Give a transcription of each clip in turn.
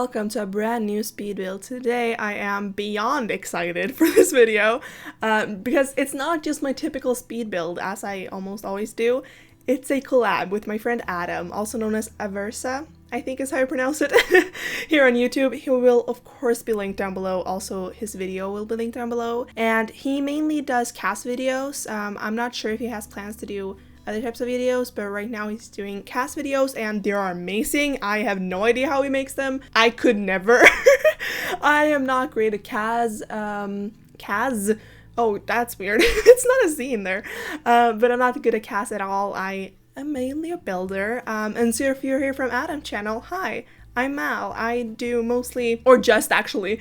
welcome to a brand new speed build. Today I am beyond excited for this video because it's not just my typical speed build as I almost always do. It's a collab with my friend Adam, also known as Averza, I think is how you pronounce it, here on YouTube. He will of course be linked down below. Also his video will be linked down below, and he mainly does cast videos. I'm not sure if he has plans to do other types of videos, but right now he's doing cast videos and they are amazing. I have no idea how he makes them. I could never. I am not great at Kaz. Oh, that's weird. It's not a Z in there. But I'm not good at cast at all. I am mainly a builder. And so if you're here from Adam channel, hi, I'm Mal. I do mostly, or just actually,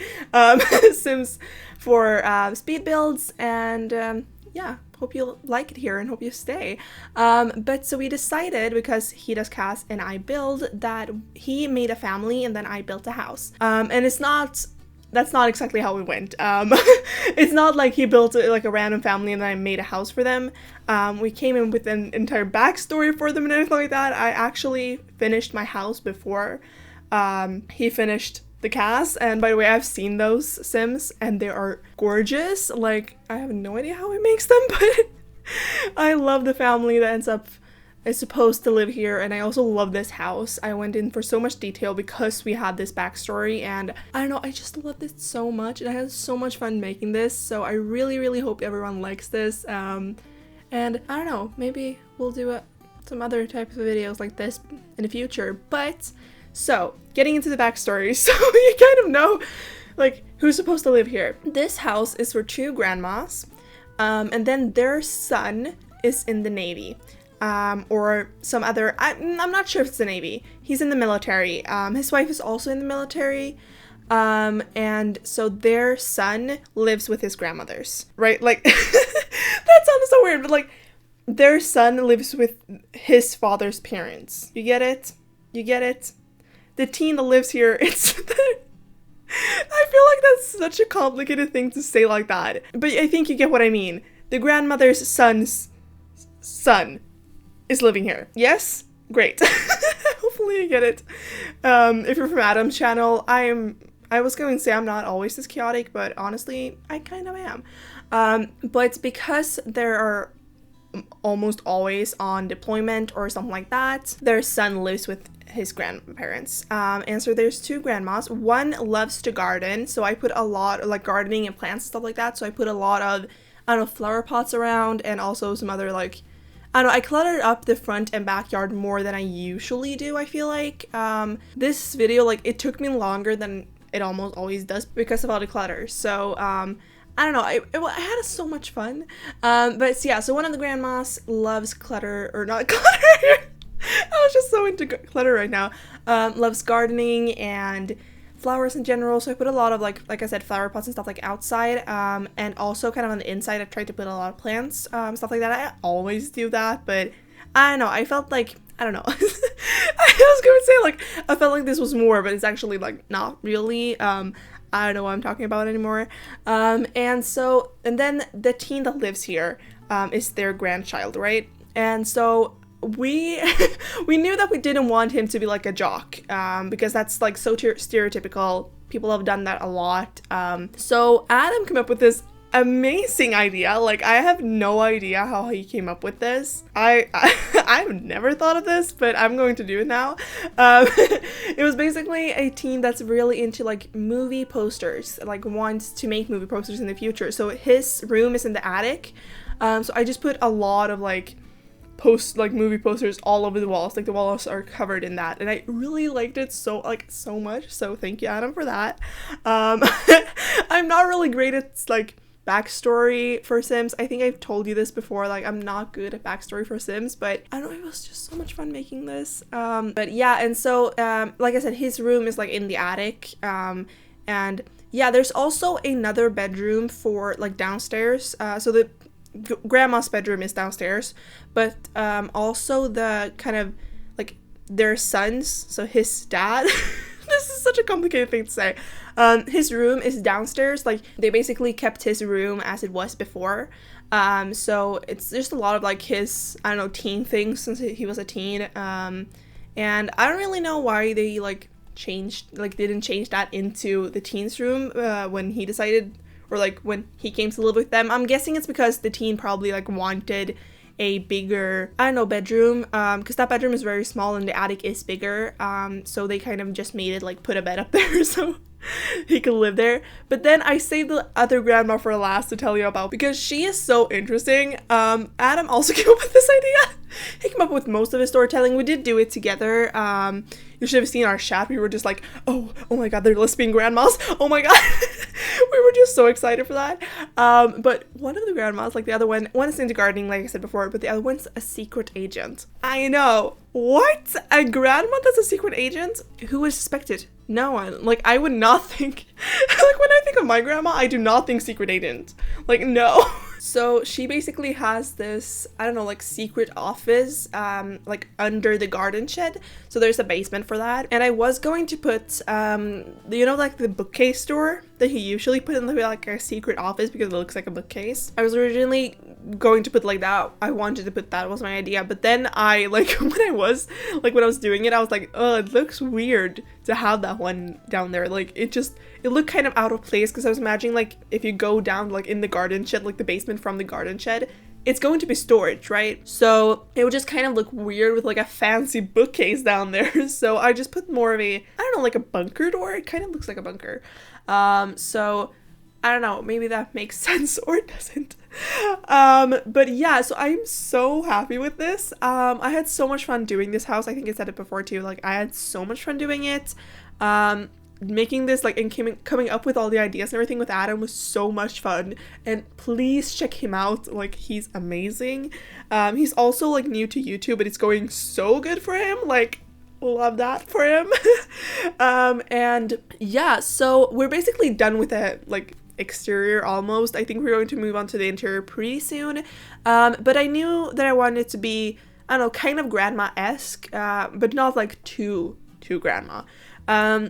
Sims for speed builds, and yeah, hope you like it here and hope you stay. But so we decided, because he does cast and I build, that he made a family and then I built a house. And that's not exactly how it went. It's not like he built like a random family and then I made a house for them. We came in with an entire backstory for them and everything like that. I actually finished my house before he finished the cast, and by the way, I've seen those Sims and they are gorgeous. Like, I have no idea how he makes them, but I love the family that is supposed to live here, and I also love this house. I went in for so much detail because we had this backstory, and I don't know, I just love this so much, and I had so much fun making this, so I really hope everyone likes this. And I don't know, maybe we'll do some other types of videos like this in the future. But so, getting into the backstory, so you kind of know, like, who's supposed to live here. This house is for two grandmas, and then their son is in the Navy, or some other, I'm not sure if it's the Navy. He's in the military. His wife is also in the military, and so their son lives with his grandmothers, right? Like, that sounds so weird, but like, their son lives with his father's parents. You get it? You get it? The teen that lives here, I feel like that's such a complicated thing to say like that. But I think you get what I mean. The grandmother's son's son is living here. Yes? Great. Hopefully you get it. If you're from Adam's channel, I was going to say I'm not always this chaotic, but honestly, I kind of am. But because there are almost always on deployment or something like that, their son lives with his grandparents, and so there's two grandmas. One loves to garden, so I put a lot of like gardening and plants and stuff like that, so I put a lot of, I don't know, flower pots around, and also some other, like, I don't know, I cluttered up the front and backyard more than I usually do, I feel like. This video, like, it took me longer than it almost always does because of all the clutter, so I don't know, I had so much fun. But yeah, so one of the grandmas loves clutter, or not clutter, I was just so into clutter right now. Loves gardening and flowers in general, so I put a lot of, like I said, flower pots and stuff like outside, and also kind of on the inside I tried to put a lot of plants, stuff like that. I always do that, but I don't know, I felt like, I don't know, I was going to say, like, I felt like this was more, but it's actually, like, not really. I don't know what I'm talking about anymore. And then the teen that lives here is their grandchild, right? And so we knew that we didn't want him to be like a jock, because that's like so stereotypical. People have done that a lot. So Adam came up with this amazing idea. Like, I have no idea how he came up with this. I've never thought of this, but I'm going to do it now. It was basically a teen that's really into like movie posters, like wants to make movie posters in the future. So his room is in the attic. So I just put a lot of like movie posters all over the walls. Like, the walls are covered in that, and I really liked it so much, so thank you, Adam, for that. I'm not really great at like backstory for Sims. I think I've told you this before, like, I'm not good at backstory for Sims, but I don't know, it was just so much fun making this. But yeah, and so like I said, his room is like in the attic, and yeah, there's also another bedroom for like downstairs. So the grandma's bedroom is downstairs, but also the kind of like their sons, so his dad this is such a complicated thing to say. His room is downstairs. Like, they basically kept his room as it was before, so it's just a lot of like his, I don't know, teen things since he was a teen, and I don't really know why they like changed, like didn't change that into the teens room when he decided, or like when he came to live with them. I'm guessing it's because the teen probably like wanted a bigger, I don't know, bedroom, because that bedroom is very small and the attic is bigger, so they kind of just made it like put a bed up there so he could live there. But then I saved the other grandma for last to tell you about, because she is so interesting. Adam also came up with this idea. He came up with most of his storytelling. We did do it together. You should have seen our chat. We were just like, oh my god, they're lesbian grandmas, oh my god. We were just so excited for that. But one of the grandmas, like the other one is into gardening, like I said before, but the other one's a secret agent. I know, what? A grandma that's a secret agent? Who would suspect it? No one. Like, I would not think, like when I think of my grandma, I do not think secret agent. Like, no. So she basically has this, I don't know, like secret office, like under the garden shed. So there's a basement for that. And I was going to put, you know, like the bookcase door that he usually put in like a secret office because it looks like a bookcase. I was originally going to put like that. I wanted to put that, was my idea. But then I, like, when I was doing it, I was like, oh, it looks weird to have that one down there. Like, it looked kind of out of place, because I was imagining like if you go down like in the garden shed, like the basement from the garden shed, it's going to be storage, right? So it would just kind of look weird with like a fancy bookcase down there. So I just put more of a, I don't know, like a bunker door. It kind of looks like a bunker. So I don't know, maybe that makes sense or it doesn't. But yeah, so I'm so happy with this. I had so much fun doing this house. I think I said it before too. Like, I had so much fun doing it. Making this, like, and coming up with all the ideas and everything with Adam was so much fun. And please check him out. Like, he's amazing. He's also like new to YouTube, but it's going so good for him. Like, love that for him. And yeah, so we're basically done with it, like exterior almost. I think we're going to move on to the interior pretty soon. But I knew that I wanted it to be, I don't know, kind of grandma-esque, but not like too grandma.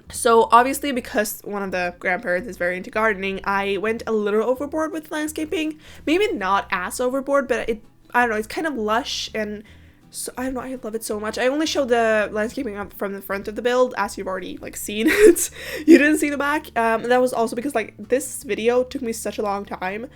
So obviously, because one of the grandparents is very into gardening, I went a little overboard with landscaping. Maybe not as overboard, but I don't know, it's kind of lush, and so I don't know, I love it so much. I only showed the landscaping up from the front of the build, as you've already like seen it. You didn't see the back. That was also because like this video took me such a long time,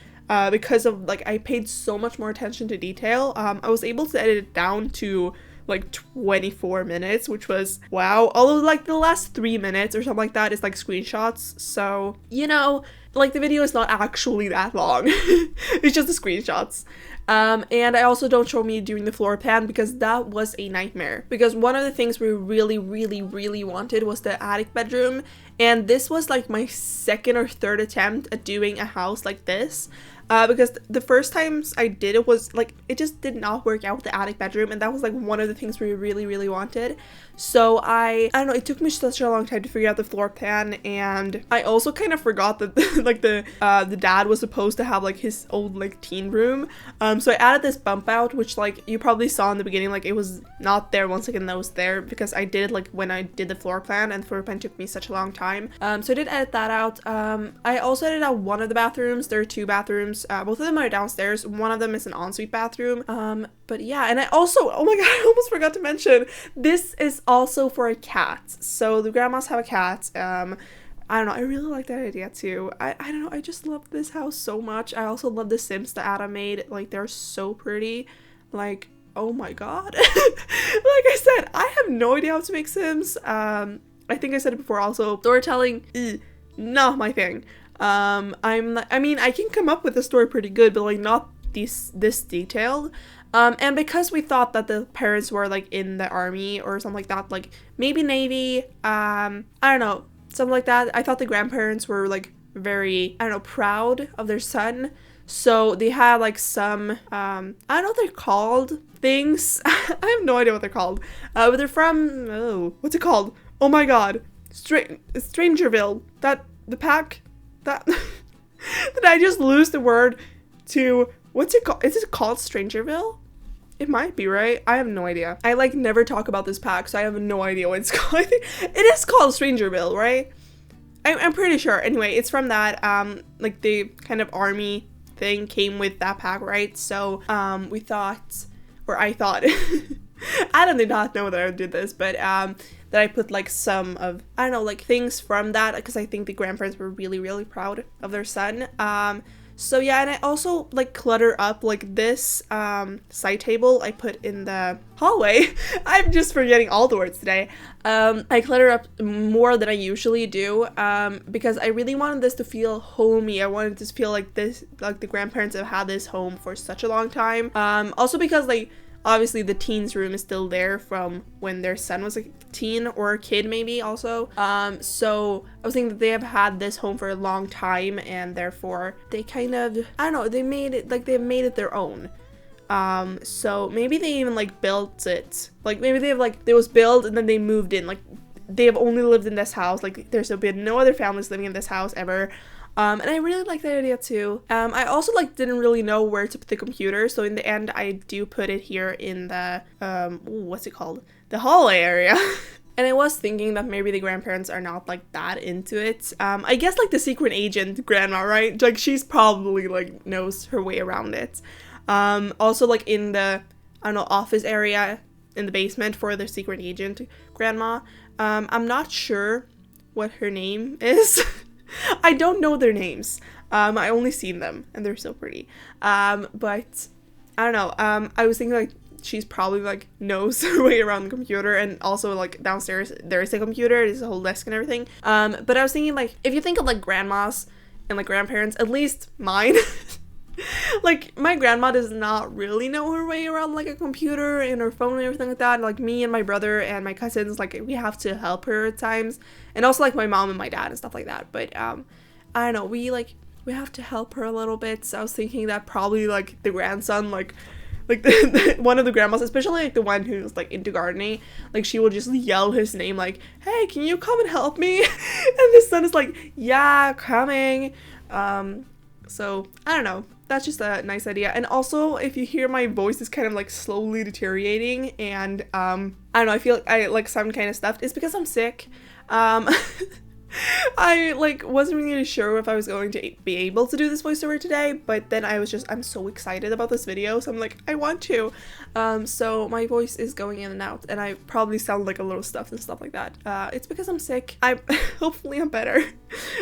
because of like I paid so much more attention to detail. I was able to edit it down to like 24 minutes, which was wow. Although like the last 3 minutes or something like that is like screenshots, so you know, like the video is not actually that long. It's just the screenshots. And I also don't show me doing the floor plan because that was a nightmare, because one of the things we really wanted was the attic bedroom, and this was like my second or third attempt at doing a house like this. Because the first times I did it was like, it just did not work out with the attic bedroom, and that was like one of the things we really wanted. So I don't know, it took me such a long time to figure out the floor plan, and I also kind of forgot that like the dad was supposed to have like his old like teen room. So I added this bump out, which like you probably saw in the beginning, like it was not there once again, that was there because I did it like when I did the floor plan, and the floor plan took me such a long time. So I did edit that out. I also edited out one of the bathrooms. There are 2 bathrooms. Both of them are downstairs. One of them is an ensuite bathroom. But yeah, and I also, oh my god, I almost forgot to mention, this is also for a cat. So the grandmas have a cat. I don't know, I really like that idea too. I don't know, I just love this house so much. I also love the Sims that Adam made. Like, they're so pretty. Like, oh my god. Like I said, I have no idea how to make Sims. I think I said it before also, storytelling, not my thing. I mean, I can come up with a story pretty good, but like not this detailed. And because we thought that the parents were like in the army or something like that, like maybe Navy, I don't know, something like that. I thought the grandparents were like very, I don't know, proud of their son. So they had like some, I don't know what they're called, things. I have no idea what they're called. But they're from, oh, what's it called? Oh my god, Strangerville. The pack. That did I just lose the word to, what's it called? Is it called Strangerville? It might be, right? I have no idea. I like never talk about this pack, so I have no idea what it's called. I think it is called Strangerville, right? I'm pretty sure. Anyway, it's from that, like the kind of army thing came with that pack, right? So we thought, or I thought, Adam did not know that I did this, but that I put like some of, I don't know, like things from that, because I think the grandparents were really, really proud of their son. So yeah, and I also like clutter up like this side table I put in the hallway. I'm just forgetting all the words today. I clutter up more than I usually do because I really wanted this to feel homey. I wanted this to feel like this, like the grandparents have had this home for such a long time. Also because like obviously the teens room is still there from when their son was a teen or a kid maybe also. So I was thinking that they have had this home for a long time and therefore they kind of, I don't know, they made it like they've made it their own. So maybe they even like built it, like maybe they have like, it was built and then they moved in, like they have only lived in this house, like there's been no other families living in this house ever. And I really like that idea too. I also like didn't really know where to put the computer, so in the end I do put it here in the what's it called, the hallway area. And I was thinking that maybe the grandparents are not like that into it. I guess like the secret agent grandma, right? Like she's probably like knows her way around it. Also like in the, I don't know, office area in the basement for the secret agent grandma. I'm not sure what her name is. I don't know their names. I only seen them and they're so pretty. But I don't know. I was thinking like she's probably like knows her way around the computer, and also like downstairs there is a computer, there's a whole desk and everything. But I was thinking like if you think of like grandmas and like grandparents, at least mine, like my grandma does not really know her way around like a computer and her phone and everything like that. And, like me and my brother and my cousins, like we have to help her at times, and also like my mom and my dad and stuff like that. But I don't know, we have to help her a little bit. So I was thinking that probably like the grandson, like one of the grandmas, especially like the one who's like into gardening, like she will just yell his name like, hey, can you come and help me? And the son is like, yeah, coming. So I don't know, that's just a nice idea. And also if you hear my voice is kind of like slowly deteriorating and I don't know, I feel like I like sound kind of stuffed, it's because I'm sick. I like wasn't really sure if I was going to be able to do this voiceover today, but then I'm so excited about this video, so I'm like, I want to. So my voice is going in and out, and I probably sound like a little stuffed and stuff like that. It's because I'm sick. Hopefully I'm better.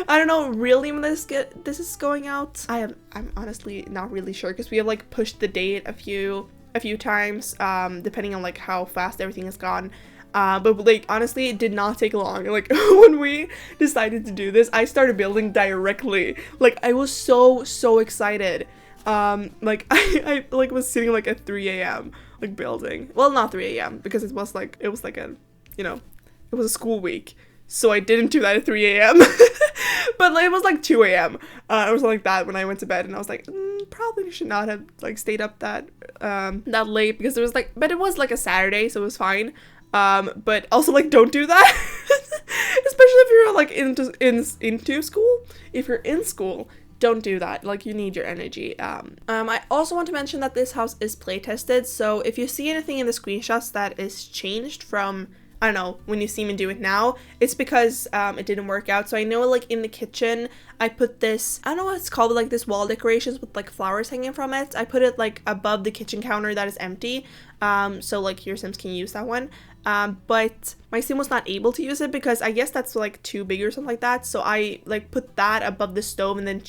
I don't know really when this is going out. I'm honestly not really sure, because we have like pushed the date a few times, depending on like how fast everything has gone. But like honestly it did not take long. Like when we decided to do this, I started building directly. Like I was so excited. Like I like was sitting like at 3 a.m. like building. Well, not 3 a.m. because it was like a, you know, it was a school week, so I didn't do that at 3 a.m. But like, it was like 2 a.m. It was like that when I went to bed, and I was like, probably should not have like stayed up that late, because it was like, but it was like a Saturday, so it was fine. But also like don't do that. Especially if you're like into school. If you're in school, don't do that. Like you need your energy. I also want to mention that this house is play tested, so if you see anything in the screenshots that is changed from, I don't know, when you see me do it now, it's because it didn't work out. So I know like in the kitchen I put this, I don't know what it's called, but like this wall decorations with like flowers hanging from it. I put it like above the kitchen counter that is empty, so like your Sims can use that one. But my sim was not able to use it because I guess that's like too big or something like that. So I like put that above the stove and then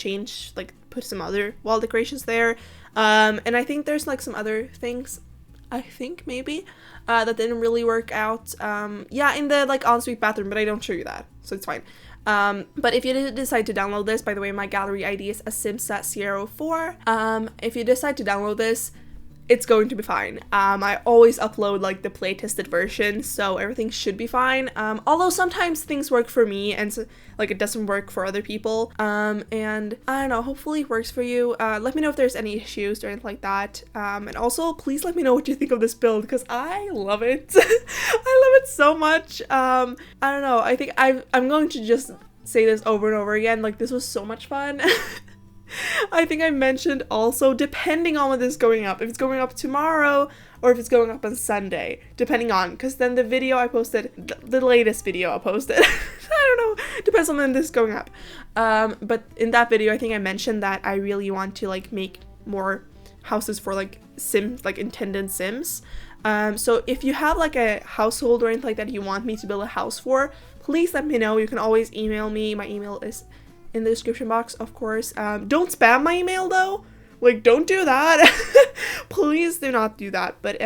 put some other wall decorations there. And I think there's like some other things, I think maybe, that didn't really work out. Yeah, in the like ensuite bathroom, but I don't show you that, so it's fine. But if you did decide to download this, by the way, my gallery ID is asimsat04. If you decide to download this, it's going to be fine. I always upload like the play tested version, so everything should be fine. Although sometimes things work for me and like it doesn't work for other people. And I don't know, hopefully it works for you. Let me know if there's any issues or anything like that. And also please let me know what you think of this build, because I love it. I love it so much. I don't know, I think I'm going to just say this over and over again, like this was so much fun. I think I mentioned also, depending on when this is going up, if it's going up tomorrow or if it's going up on Sunday, depending on, because then the video I posted, the latest video I posted, I don't know, depends on when this is going up. But in that video, I think I mentioned that I really want to like make more houses for like Sims, like intended Sims. So if you have like a household or anything like that you want me to build a house for, please let me know. You can always email me. My email is in the description box, of course. Don't spam my email though. Like, don't do that. Please do not do that. But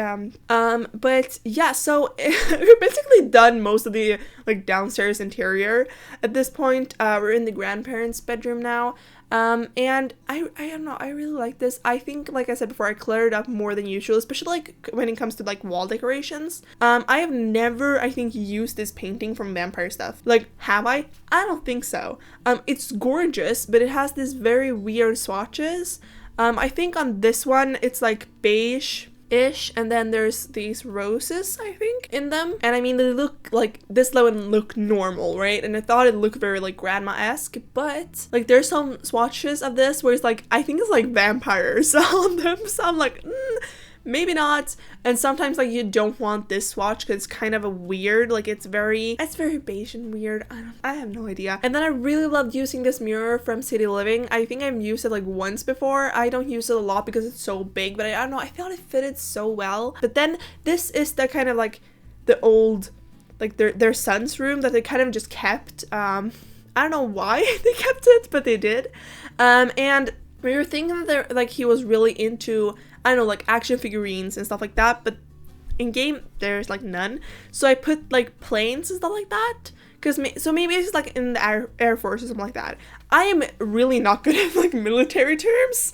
yeah, so we're basically done most of the like downstairs interior at this point. We're in the grandparents' bedroom now. And I don't know, I really like this. I think, like I said before, I cluttered up more than usual, especially like when it comes to like wall decorations. I have never, I think, used this painting from Vampire Stuff. Like, have I? I don't think so. It's gorgeous, but it has this very weird swatches. I think on this one, it's like beige-ish, and then there's these roses, I think, in them. And I mean, they look like, this one look normal, right? And I thought it looked very like grandma-esque, but like there's some swatches of this where it's like, I think it's like vampires on them. So I'm like, maybe not. And sometimes like you don't want this swatch because it's kind of a weird, like it's very beige and weird. I have no idea. And then I really loved using this mirror from City Living. I think I've used it like once before. I don't use it a lot because it's so big, but I don't know, I thought it fitted so well. But then this is the kind of like the old, like their son's room that they kind of just kept. I don't know why they kept it, but they did. And we were thinking that like he was really into, I don't know, like action figurines and stuff like that, but in game there's like none. So I put like planes and stuff like that, so maybe it's like in the Air Force or something like that. I am really not good at like military terms.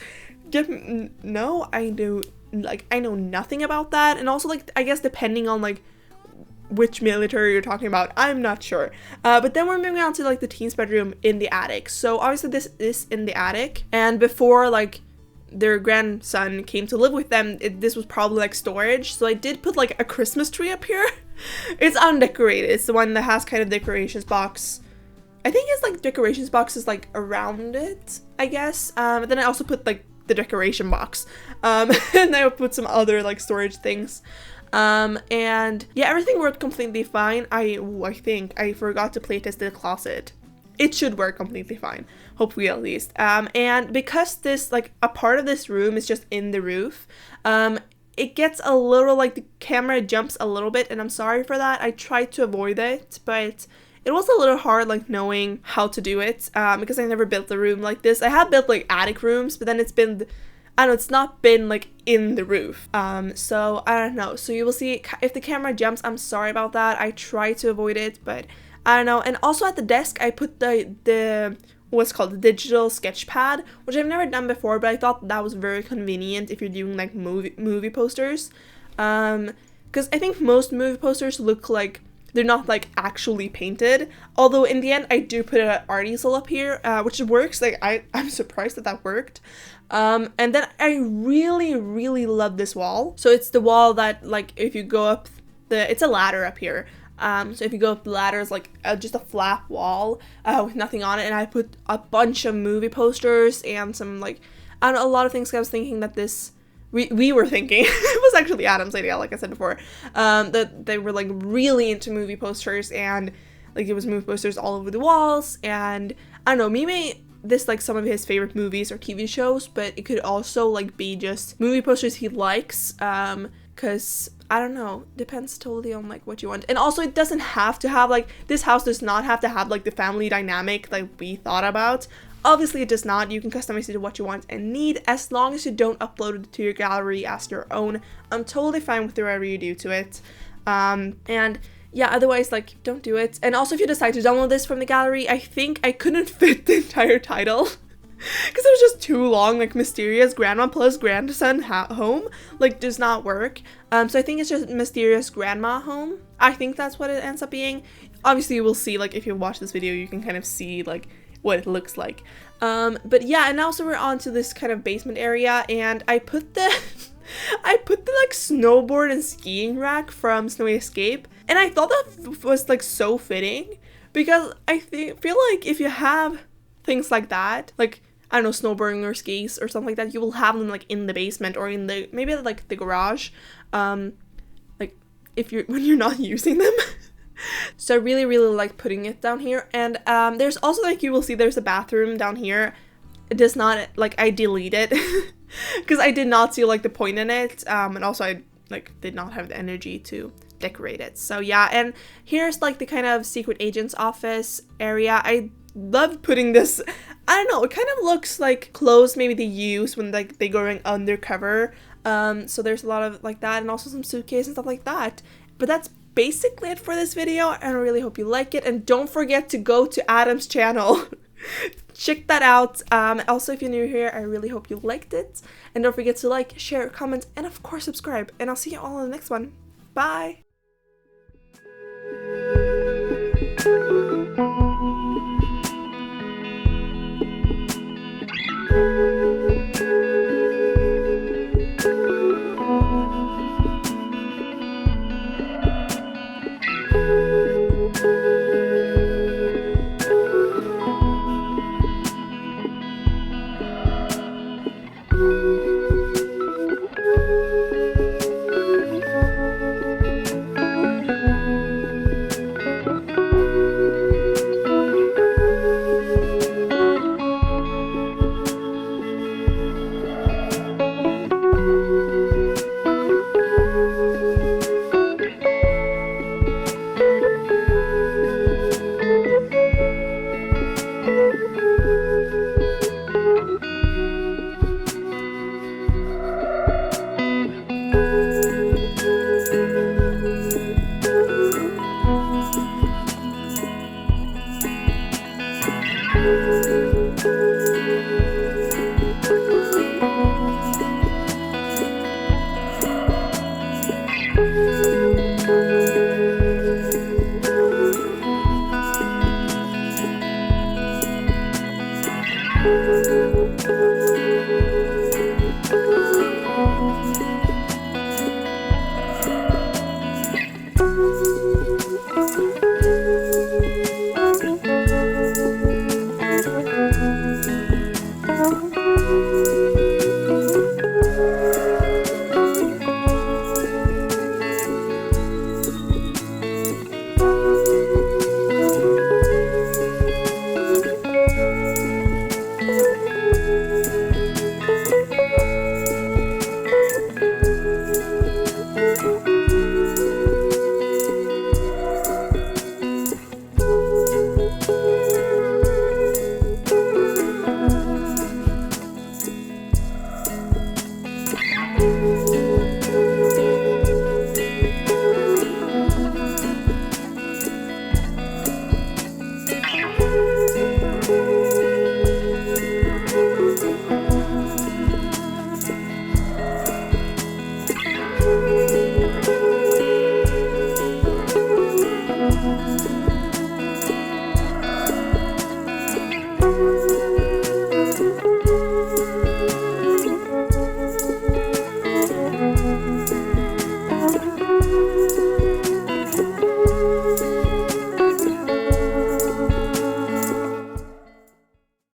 No, I know nothing about that. And also like, I guess depending on like which military you're talking about, I'm not sure. But then we're moving on to like the teen's bedroom in the attic. So obviously this is in the attic, and before like their grandson came to live with them, this was probably like storage. So I did put like a Christmas tree up here. It's undecorated. It's the one that has kind of decorations box. I think it's like decorations boxes like around it, I guess. But then I also put like the decoration box. And then I put some other like storage things. And yeah, everything worked completely fine. I think I forgot to playtest the closet. It should work completely fine, hopefully at least. And because this, like, a part of this room is just in the roof, it gets a little, like, the camera jumps a little bit, and I'm sorry for that. I tried to avoid it, but it was a little hard, like, knowing how to do it, because I never built a room like this. I have built, like, attic rooms, but then it's been, I don't know, it's not been, like, in the roof. So, I don't know. So you will see, if the camera jumps, I'm sorry about that. I try to avoid it, but I don't know. And also at the desk, I put the what's called the digital sketch pad, which I've never done before, but I thought that was very convenient if you're doing like movie posters. Because I think most movie posters look like they're not like actually painted. Although in the end, I do put an art easel up here, which works. Like I'm surprised that worked. And then I really love this wall. So it's the wall that, like, if you go up it's a ladder up here. So if you go up the ladder, it's like just a flat wall with nothing on it. And I put a bunch of movie posters and some, like, I don't know, a lot of things. I was thinking that this, we were thinking, it was actually Adam's idea, like I said before, that they were like really into movie posters, and like it was movie posters all over the walls. And I don't know, maybe this like some of his favorite movies or TV shows, but it could also like be just movie posters he likes, because I don't know, depends totally on like what you want. And also it doesn't have to have like, this house does not have to have like the family dynamic like we thought about. Obviously it does not. You can customize it to what you want and need, as long as you don't upload it to your gallery as your own. I'm totally fine with whatever you do to it. And yeah, otherwise, like, don't do it. And also, if you decide to download this from the gallery, I think I couldn't fit the entire title because it was just too long. Like, Mysterious Grandma plus Grandson Home, like, does not work. So I think it's just Mysterious Grandma Home. I think that's what it ends up being. Obviously, you will see, like, if you watch this video, you can kind of see, like, what it looks like. But yeah, and now so we're on to this kind of basement area, and I put the like snowboard and skiing rack from Snowy Escape, and I thought that was like so fitting, because I feel like if you have things like that, like, I don't know, snowboarding or skis or something like that, you will have them like in the basement or in the, maybe like the garage, like when you're not using them. So I really like putting it down here. And there's also, like, you will see there's a bathroom down here. It does not, like, I delete it because I did not see like the point in it, and also I like did not have the energy to decorate it. So yeah, and here's like the kind of secret agent's office area. I love putting this, I don't know, it kind of looks like clothes maybe they use when like they going undercover. So there's a lot of like that, and also some suitcase and stuff like that. But that's basically it for this video, and I really hope you like it, and don't forget to go to Adam's channel. Check that out. Also, if you're new here, I really hope you liked it, and don't forget to like, share, comment, and of course subscribe, and I'll see you all in the next one. Bye.